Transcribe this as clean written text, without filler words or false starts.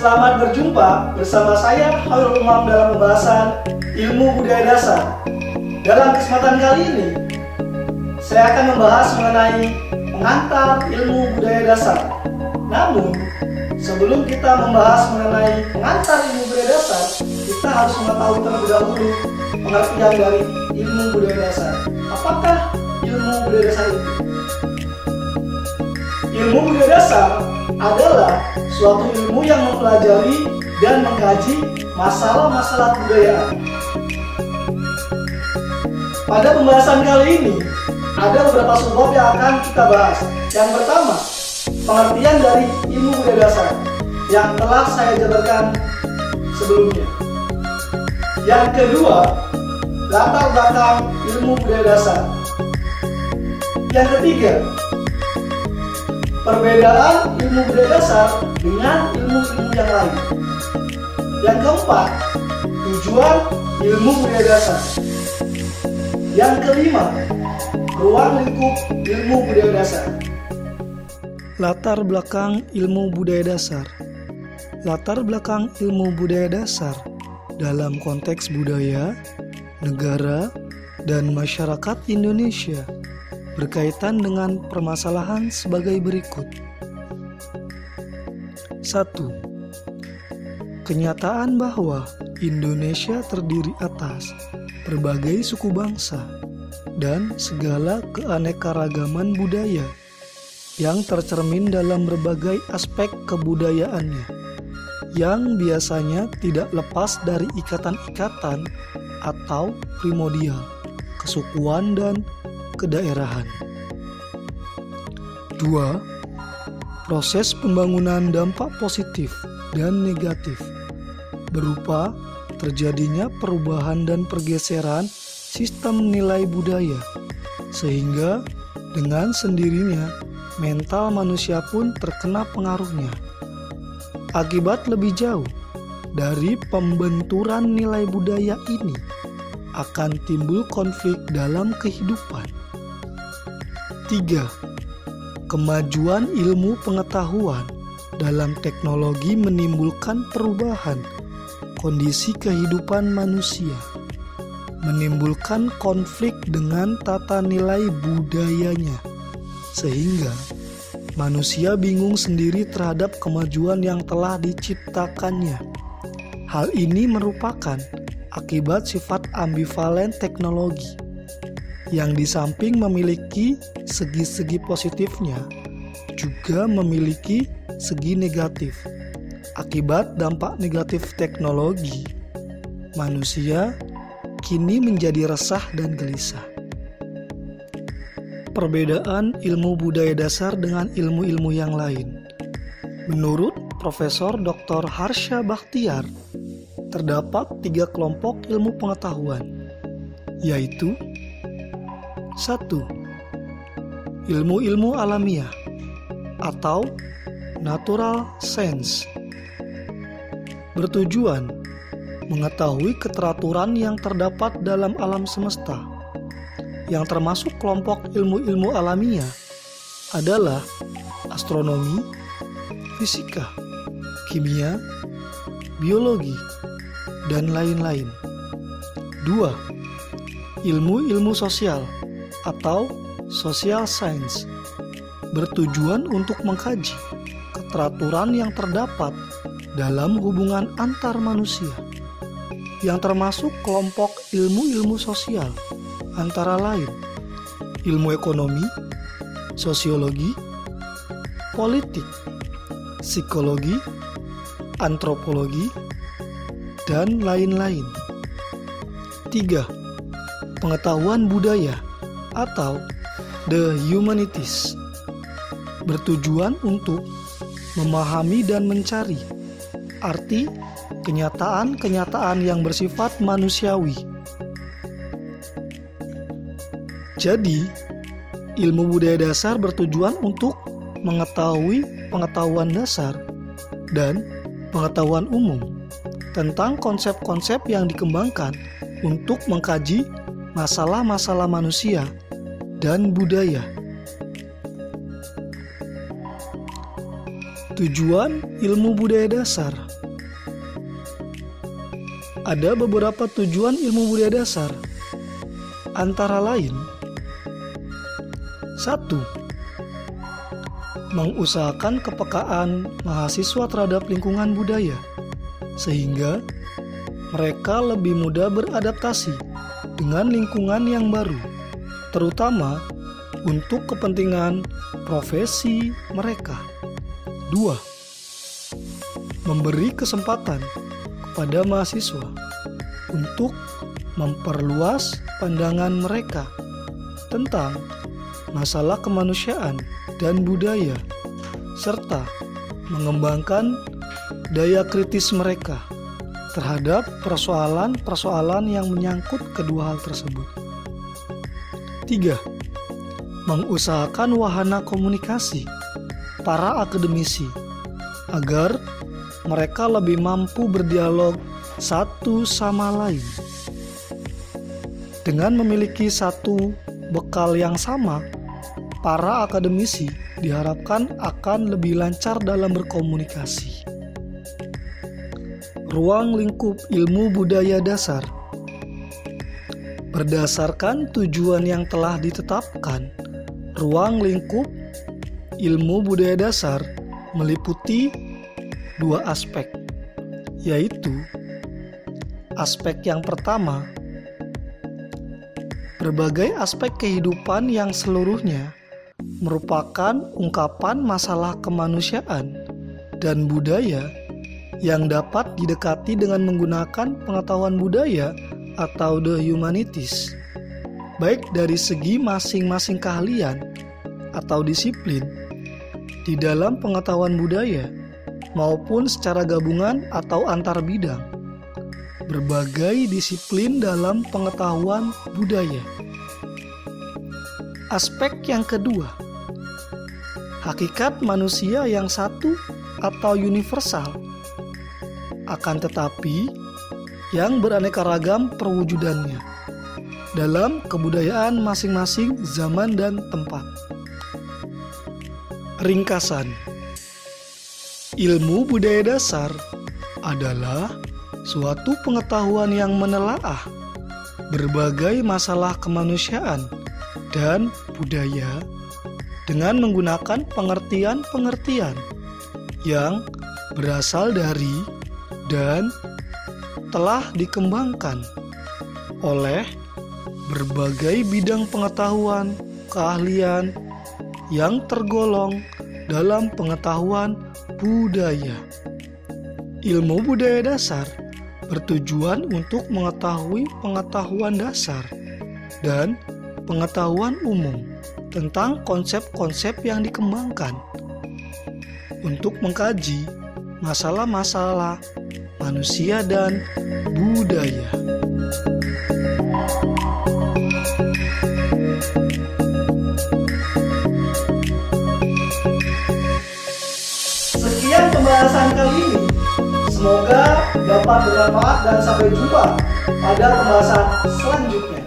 Selamat berjumpa bersama saya Khairul Umam dalam pembahasan ilmu budaya dasar. Dalam kesempatan kali ini, saya akan membahas mengenai pengantar ilmu budaya dasar. Namun, sebelum kita membahas mengenai pengantar ilmu budaya dasar, kita harus mengetahui terlebih dahulu pengertian dari ilmu budaya dasar. Apakah ilmu budaya dasar itu? Ilmu budaya dasar adalah suatu ilmu yang mempelajari dan mengkaji masalah-masalah kebudayaan. Pada pembahasan kali ini, ada beberapa subbab yang akan kita bahas. Yang pertama, pengertian dari ilmu budaya dasar yang telah saya jabarkan sebelumnya. Yang kedua, latar belakang ilmu budaya dasar. Yang ketiga, perbedaan ilmu budaya dasar dengan ilmu-ilmu yang lain. Yang keempat, tujuan ilmu budaya dasar. Yang kelima, ruang lingkup ilmu budaya dasar. Latar belakang ilmu budaya dasar. Latar belakang ilmu budaya dasar dalam konteks budaya, negara, dan masyarakat Indonesia berkaitan dengan permasalahan sebagai berikut. 1. Kenyataan bahwa Indonesia terdiri atas berbagai suku bangsa dan segala keanekaragaman budaya yang tercermin dalam berbagai aspek kebudayaannya, yang biasanya tidak lepas dari ikatan-ikatan atau primordial, kesukuan dan kedaerahan. 2. Proses pembangunan dampak positif dan negatif berupa terjadinya perubahan dan pergeseran sistem nilai budaya, sehingga dengan sendirinya mental manusia pun terkena pengaruhnya. Akibat lebih jauh dari pembenturan nilai budaya ini akan timbul konflik dalam kehidupan. 3. Kemajuan ilmu pengetahuan dalam teknologi menimbulkan perubahan kondisi kehidupan manusia, menimbulkan konflik dengan tata nilai budayanya, sehingga manusia bingung sendiri terhadap kemajuan yang telah diciptakannya. Hal ini merupakan akibat sifat ambivalen teknologi, yang di samping memiliki segi-segi positifnya, juga memiliki segi negatif. Akibat dampak negatif teknologi, manusia kini menjadi resah dan gelisah. Perbedaan ilmu budaya dasar dengan ilmu-ilmu yang lain. Menurut Profesor Dr. Harsha Bachtiar, terdapat 3 kelompok ilmu pengetahuan, yaitu 1. Ilmu-ilmu alamiah atau natural science, bertujuan mengetahui keteraturan yang terdapat dalam alam semesta. Yang termasuk kelompok ilmu-ilmu alamiah adalah astronomi, fisika, kimia, biologi, dan lain-lain. 2. Ilmu-ilmu sosial atau social science, bertujuan untuk mengkaji keteraturan yang terdapat dalam hubungan antar manusia, yang termasuk kelompok ilmu-ilmu sosial antara lain ilmu ekonomi, sosiologi, politik, psikologi, antropologi, dan lain-lain. 3. Pengetahuan budaya atau the humanities, bertujuan untuk memahami dan mencari arti kenyataan-kenyataan yang bersifat manusiawi. Jadi, ilmu budaya dasar bertujuan untuk mengetahui pengetahuan dasar dan pengetahuan umum tentang konsep-konsep yang dikembangkan untuk mengkaji masalah-masalah manusia dan budaya. Tujuan ilmu budaya dasar. Ada beberapa tujuan ilmu budaya dasar, antara lain: 1. Mengusahakan kepekaan mahasiswa terhadap lingkungan budaya, sehingga mereka lebih mudah beradaptasi dengan lingkungan yang baru, terutama untuk kepentingan profesi mereka. 2. Memberi kesempatan kepada mahasiswa untuk memperluas pandangan mereka tentang masalah kemanusiaan dan budaya, serta mengembangkan daya kritis mereka terhadap persoalan-persoalan yang menyangkut kedua hal tersebut. 3. Mengusahakan wahana komunikasi para akademisi agar mereka lebih mampu berdialog satu sama lain. Dengan memiliki satu bekal yang sama, para akademisi diharapkan akan lebih lancar dalam berkomunikasi. Ruang lingkup ilmu budaya dasar. Berdasarkan tujuan yang telah ditetapkan, ruang lingkup ilmu budaya dasar meliputi 2 aspek, yaitu aspek yang pertama, berbagai aspek kehidupan yang seluruhnya merupakan ungkapan masalah kemanusiaan dan budaya yang dapat didekati dengan menggunakan pengetahuan budaya atau the humanities, baik dari segi masing-masing keahlian atau disiplin di dalam pengetahuan budaya maupun secara gabungan atau antar bidang. Berbagai disiplin dalam pengetahuan budaya. Aspek yang kedua, hakikat manusia yang satu atau universal, akan tetapi yang beraneka ragam perwujudannya dalam kebudayaan masing-masing zaman dan tempat. Ringkasan, ilmu budaya dasar adalah suatu pengetahuan yang menelaah berbagai masalah kemanusiaan dan budaya dengan menggunakan pengertian-pengertian yang berasal dari dan telah dikembangkan oleh berbagai bidang pengetahuan, keahlian yang tergolong dalam pengetahuan budaya. Ilmu budaya dasar bertujuan untuk mengetahui pengetahuan dasar dan pengetahuan umum tentang konsep-konsep yang dikembangkan untuk mengkaji masalah-masalah manusia dan budaya. Sekian pembahasan kali ini. Semoga dapat bermanfaat dan sampai jumpa pada pembahasan selanjutnya.